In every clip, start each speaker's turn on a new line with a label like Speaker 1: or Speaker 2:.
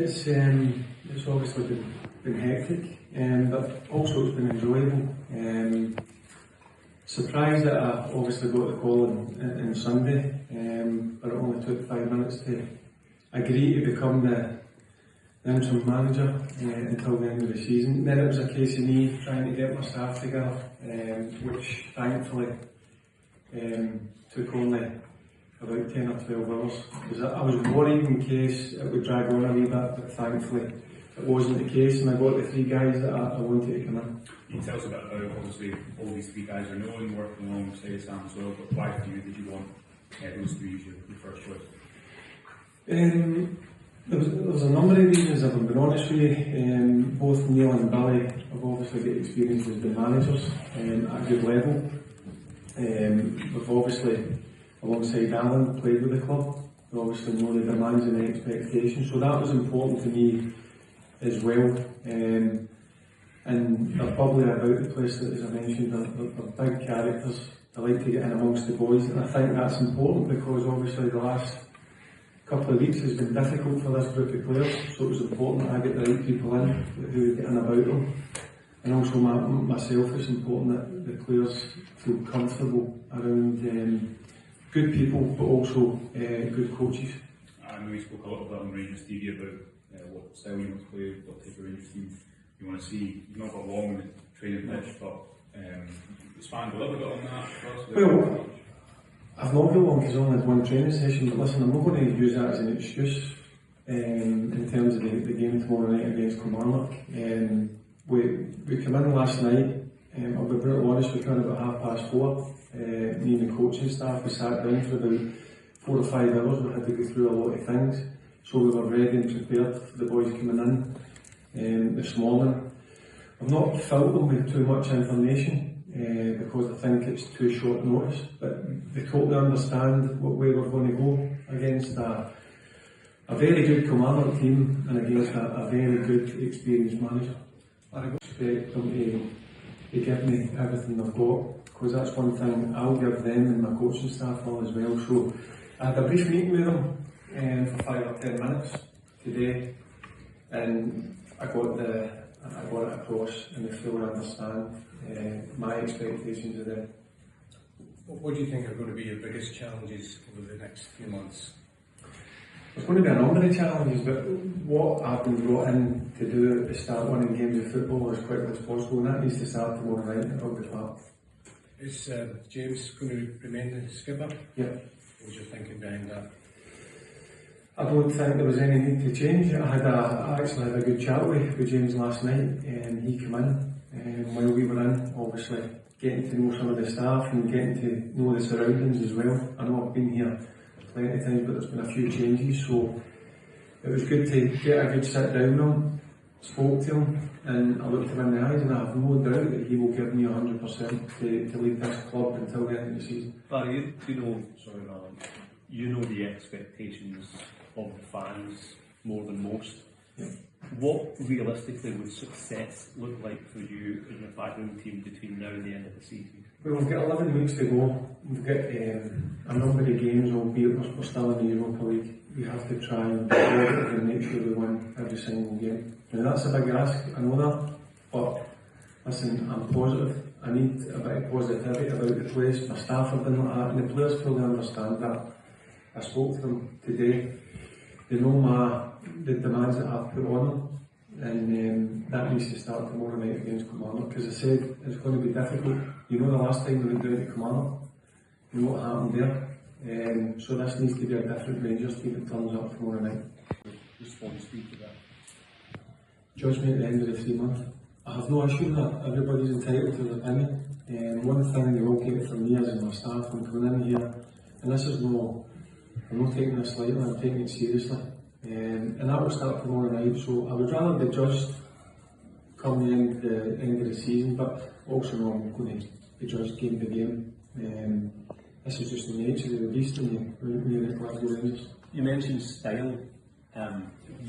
Speaker 1: It's obviously been hectic, but also it's been enjoyable. Surprised that I obviously got the call on Sunday, but it only took 5 minutes to agree to become the interim manager until the end of the season. Then it was a case of me trying to get my staff together, which thankfully took only about 10 or 12 hours, because I was worried in case it would drag on a wee bit, but thankfully it wasn't the case, and I got the 3 guys that I wanted to come in.
Speaker 2: Can you tell us a bit about, obviously, all these 3 guys are known, working alongside Sam as well, but why for you did you want those 3 as your first choice?
Speaker 1: There was a number of reasons, if I'm being honest with you. Both Neil and Billy have obviously got experience as the managers at a good level. We've obviously, alongside Alan, played with the club. We obviously know the demands and the expectations, so that was important to me as well. And they're bubbly about the place, as I mentioned, they're big characters. They like to get in amongst the boys, and I think that's important because obviously the last couple of weeks has been difficult for this group of players, so it was important that I get the right people in who get in about them. And also myself, it's important that the players feel comfortable around good people, but also good coaches.
Speaker 2: I know you spoke a little bit on Rangers TV about what style you want to play, what type of Rangers team you want to see. You've not got long in the training pitch, but expand a little bit on that for us.
Speaker 1: Well, I've not got long because I only had 1 training session, but listen, I'm not going to use that as an excuse in terms of the game tomorrow night against Kilmarnock. We came in last night, I'll be brutally honest, we came in about 4:30. Me and the coaching staff, we sat down for about 4 or 5 hours. We had to go through a lot of things, so we were ready and prepared for the boys coming in this morning. I've not filled them with too much information because I think it's too short notice, but they totally understand what way we're going to go against a very good Kilmarnock team and against a very good experienced manager. I expect them to give me everything they've got, because that's one thing I'll give them and my coaching staff will as well. So I had a brief meeting with them for 5 or 10 minutes today, and I got it across, and they fully understand my expectations of them.
Speaker 3: What do you think are going to be your biggest challenges over the next few months?
Speaker 1: There's going to be a number of challenges, but what I've been brought in to do is start winning games of football as quickly as possible, and that needs to start tomorrow night at Rugby Park.
Speaker 3: Is James going to remain the skipper?
Speaker 1: Yeah.
Speaker 3: What was your thinking behind that?
Speaker 1: I don't think there was any need to change. I actually had a good chat with James last night, and he came in while we were in, obviously getting to know some of the staff and getting to know the surroundings as well. I know I've been here plenty of times, but there's been a few changes, so it was good to get a good sit down with him, spoke to him, and I looked him in the eyes, and I have no doubt that he will give me 100% to lead this club until the end of the season.
Speaker 4: Barry, you know the expectations of the fans more than most.
Speaker 1: Yeah.
Speaker 4: What realistically would success look like for you in your backroom team between now and the end of the season?
Speaker 1: Well, we've got 11 weeks to go. We've got a number of games, albeit we're still in the Europa League. We have to try and be positive and make sure we win every single game. Now that's a big ask, I know that, but listen, I'm positive. I need a bit of positivity about the place. My staff have been like that, and the players fully understand that. I spoke to them today. They know the demands that I've put on them, and that needs to start tomorrow night against Kilmarnock, because I said it's going to be difficult. You know, the last time we went down to Kilmarnock, you know what happened there. So this needs to be a different Rangers team that turns up tomorrow night.
Speaker 4: Response to that?
Speaker 1: Judge me at the end of the 3 months. I have no issue with that. Everybody's entitled to their opinion. One thing they will get from me as my staff when coming in here, and this is I'm not taking this lightly, I'm taking it seriously. And that will start tomorrow night, so I would rather be judged come the end of the season, but also know I'm going to be judged game by game. This is just the nature of the beast when you're at Glasgow Rangers.
Speaker 4: You mentioned style.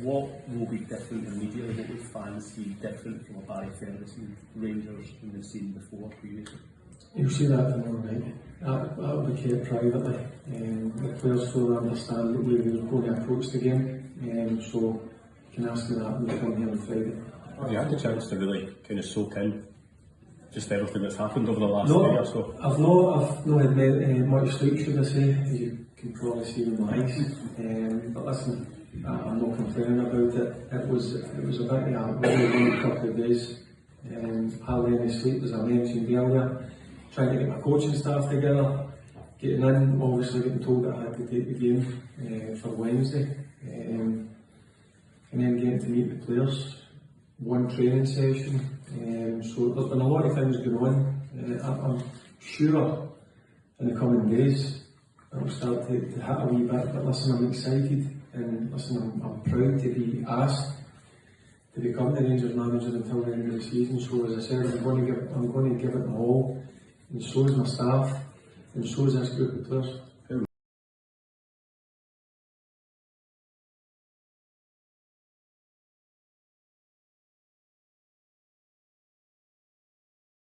Speaker 4: What will be different immediately? What would fans see different from a Barry Ferguson Rangers than they've seen before previously?
Speaker 1: You'll see that tomorrow night. That will be kept privately. The players fully understand that we're going to approach the game. So can ask me that when we come here on Friday.
Speaker 5: Have you had the chance to really kind of soak in just everything that's happened over the last
Speaker 1: No,
Speaker 5: day or so?
Speaker 1: I've not had much sleep, should I say, as you can probably see with my eyes. But listen, I'm not complaining about it. It was a bit of a really long couple of days. Hardly any sleep, as I mentioned earlier. Trying to get my coaching staff together, getting in, obviously getting told that I had to take the game for Wednesday, and then getting to meet the players. One training session, so there's been a lot of things going on. I'm sure in the coming days it'll start to hit a wee bit, but listen, I'm excited, and listen, I'm proud to be asked to become the Rangers manager until the end of the season. So as I said, I'm going to give it my all, and so is my staff, and so is this group of players.